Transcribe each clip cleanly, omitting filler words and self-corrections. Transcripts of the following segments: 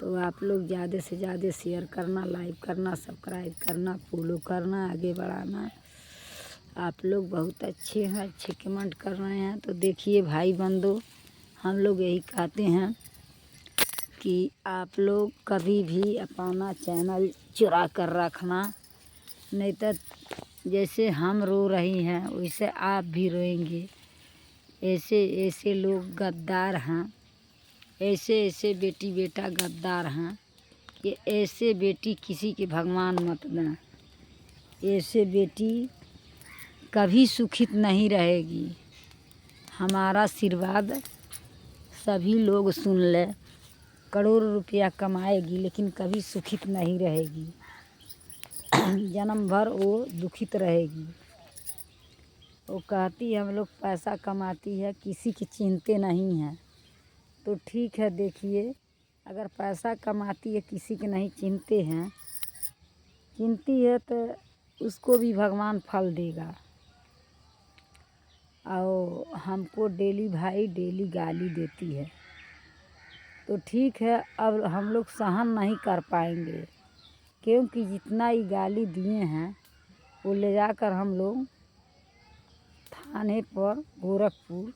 तो आप लोग ज़्यादा से ज़्यादा शेयर करना, लाइक करना, सब्सक्राइब करना, फॉलो करना, आगे बढ़ाना। आप लोग बहुत अच्छे हैं, अच्छे कमेंट कर रहे हैं। तो देखिए भाई बंधु, हम लोग यही कहते हैं कि आप लोग कभी भी अपना चैनल चुरा कर रखना, नहीं तो जैसे हम रो रही हैं वैसे आप भी रोएंगे। ऐसे ऐसे लोग गद्दार हैं, ऐसे ऐसे बेटी बेटा गद्दार हैं कि ऐसे बेटी किसी के भगवान मत दें। ऐसे बेटी कभी सुखित नहीं रहेगी। हमारा आशीर्वाद सभी लोग सुन ले, करोड़ों रुपया कमाएगी लेकिन कभी सुखित नहीं रहेगी। जन्म भर वो दुखित रहेगी। वो कहती हम लोग पैसा कमाती है, किसी की चिंते नहीं है। तो ठीक है, देखिए अगर पैसा कमाती है, किसी के नहीं चिंते हैं, चिंती है तो उसको भी भगवान फल देगा। और हमको डेली भाई डेली गाली देती है। तो ठीक है, अब हम लोग सहन नहीं कर पाएंगे, क्योंकि जितना ही गाली दिए हैं वो ले जाकर हम लोग थाने पर, गोरखपुर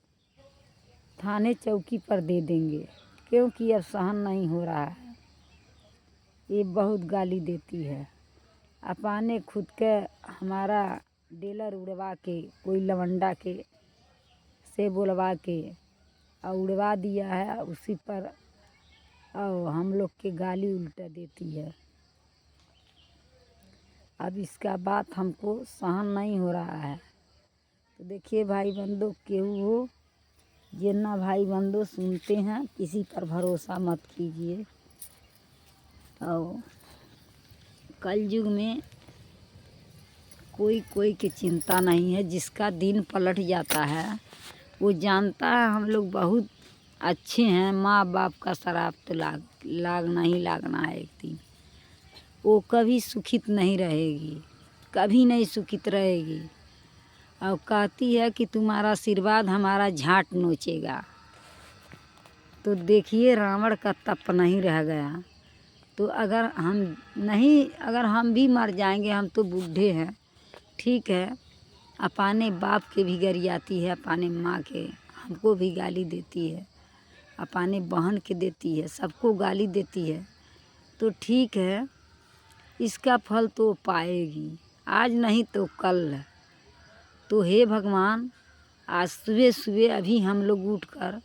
थाने चौकी पर दे देंगे, क्योंकि अब सहन नहीं हो रहा है। ये बहुत गाली देती है। अपने खुद के हमारा डीलर उड़वा के, कोई लवंडा के से बुलवा के और उड़वा दिया है, उसी पर और हम लोग के गाली उल्टा देती है। अब इसका बात हमको सहन नहीं हो रहा है। तो देखिए भाई बंधु, केहू हो जितना भाई बंधु सुनते हैं, किसी पर भरोसा मत कीजिए। और कलयुग में कोई कोई की चिंता नहीं है। जिसका दिन पलट जाता है वो जानता है हम लोग बहुत अच्छे हैं। माँ बाप का शराब तो लागना ही लागना है एक दिन। वो कभी सुखित नहीं रहेगी, कभी नहीं सुखित रहेगी। और कहती है कि तुम्हारा आशीर्वाद हमारा झाट नोचेगा। तो देखिए रावण का तप नहीं रह गया। तो अगर हम भी मर जाएंगे, हम तो बूढ़े हैं, ठीक है, अपने बाप के भी गरियाती है, अपने माँ के हमको भी गाली देती है, अपने बहन के देती है, सबको गाली देती है। तो ठीक है, इसका फल तो पाएगी, आज नहीं तो कल। तो हे भगवान, आज सुबह सुबह अभी हम लोग उठकर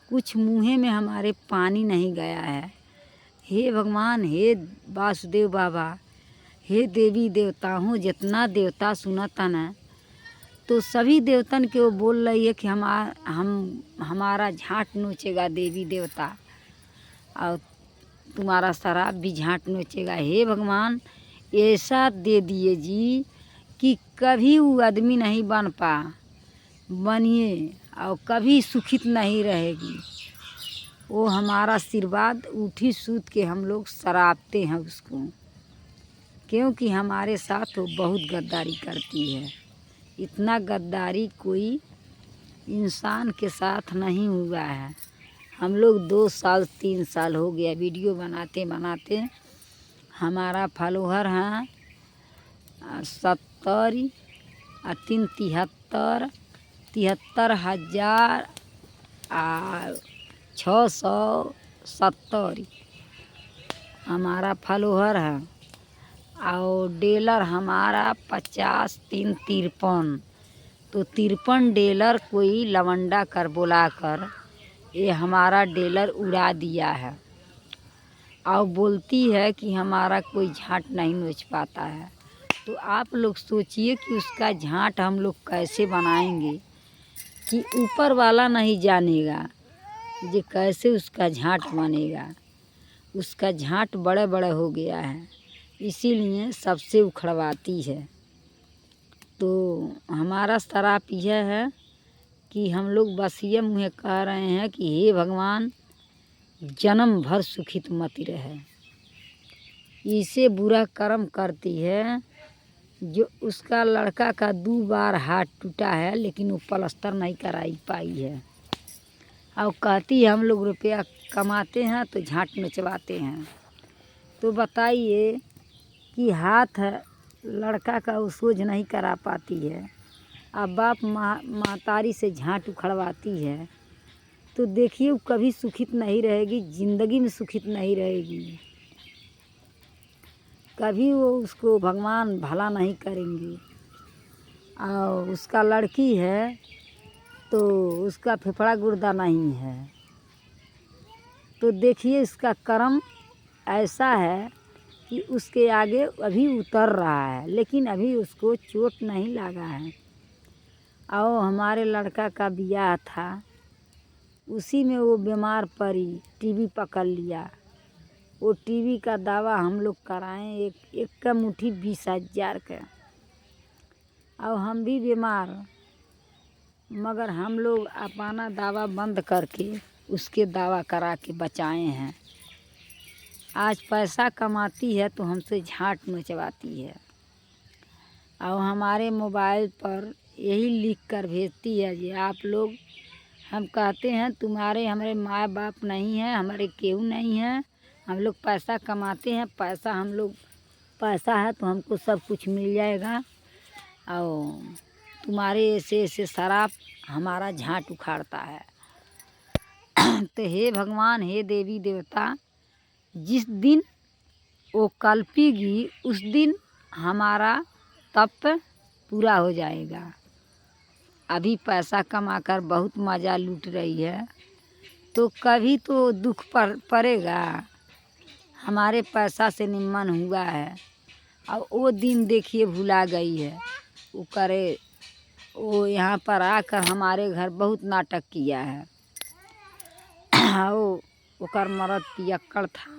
कुछ मुँह में हमारे पानी नहीं गया है। हे भगवान, हे वासुदेव बाबा, हे देवी देवताओं, जितना देवता सुनता ना, तो सभी देवतन के वो बोल रही है कि हमारा झाट नोचेगा देवी देवता, और तुम्हारा शराब भी झाट नोचेगा। हे भगवान, ऐसा दे दिए जी कि कभी वो आदमी नहीं बनिए और कभी सुखित नहीं रहेगी। वो हमारा आशीर्वाद उठी सूत के हम लोग सरापते हैं उसको, क्योंकि हमारे साथ वो बहुत गद्दारी करती है। इतना गद्दारी कोई इंसान के साथ नहीं हुआ है। हम लोग 2 साल 3 साल हो गया वीडियो बनाते बनाते। हमारा फॉलोअर हैं 70 और 3 73,670 हमारा फॉलोअर है। और डीलर हमारा 50 3 53। तो 53 डीलर कोई लवंडा कर बुलाकर ये हमारा डीलर उड़ा दिया है। और बोलती है कि हमारा कोई झाट नहीं नोच पाता है। तो आप लोग सोचिए कि उसका झाट हम लोग कैसे बनाएंगे, कि ऊपर वाला नहीं जानेगा कि कैसे उसका झाट बनेगा। उसका झाट बड़े बड़े हो गया है, इसीलिए सबसे उखड़वाती है। तो हमारा श्राप यह है कि हम लोग बस ये मुँह कह रहे हैं कि हे भगवान, जन्म भर सुखित मत रहे। इसे बुरा कर्म करती है। जो उसका लड़का का 2 बार हाथ टूटा है, लेकिन वो प्लास्टर नहीं कराई पाई है। और कहती है हम लोग रुपया कमाते हैं तो झांट नचवाते हैं। तो बताइए कि हाथ है लड़का का वो सोझ नहीं करा पाती है, अब बाप महतारी से झांट उखड़वाती है, तो देखिए वो कभी सुखित नहीं रहेगी, ज़िंदगी में सुखित नहीं रहेगी। कभी वो उसको भगवान भला नहीं करेंगे। और उसका लड़की है तो उसका फेफड़ा गुर्दा नहीं है, तो देखिए इसका कर्म ऐसा है कि उसके आगे अभी उतर रहा है, लेकिन अभी उसको चोट नहीं लगा है। और हमारे लड़का का ब्याह था, उसी में वो बीमार पड़ी, टीबी पकड़ लिया। वो टीबी का दवा हम लोग कराएं, एक का मुट्ठी 20,000 का। और हम भी बीमार, मगर हम लोग अपना दवा बंद करके उसके दवा करा के बचाए हैं। आज पैसा कमाती है तो हमसे झांट नचवाती है, और हमारे मोबाइल पर यही लिख कर भेजती है कि आप लोग, हम कहते हैं तुम्हारे हमारे माँ बाप नहीं हैं, हमारे केहू नहीं हैं, हम लोग पैसा कमाते हैं, पैसा है तो हमको सब कुछ मिल जाएगा, और तुम्हारे ऐसे ऐसे शराब हमारा झांट उखाड़ता है। तो हे भगवान, हे देवी देवता, जिस दिन वो कल्पेगी उस दिन हमारा तप पूरा हो जाएगा। अभी पैसा कमाकर बहुत मज़ा लूट रही है, तो कभी तो दुख पड़ेगा। हमारे पैसा से निम्न हुआ है, और वो दिन देखिए भुला गई है। वो यहाँ पर आकर हमारे घर बहुत नाटक किया है। वो ओकर मरद पियक्कड़ था,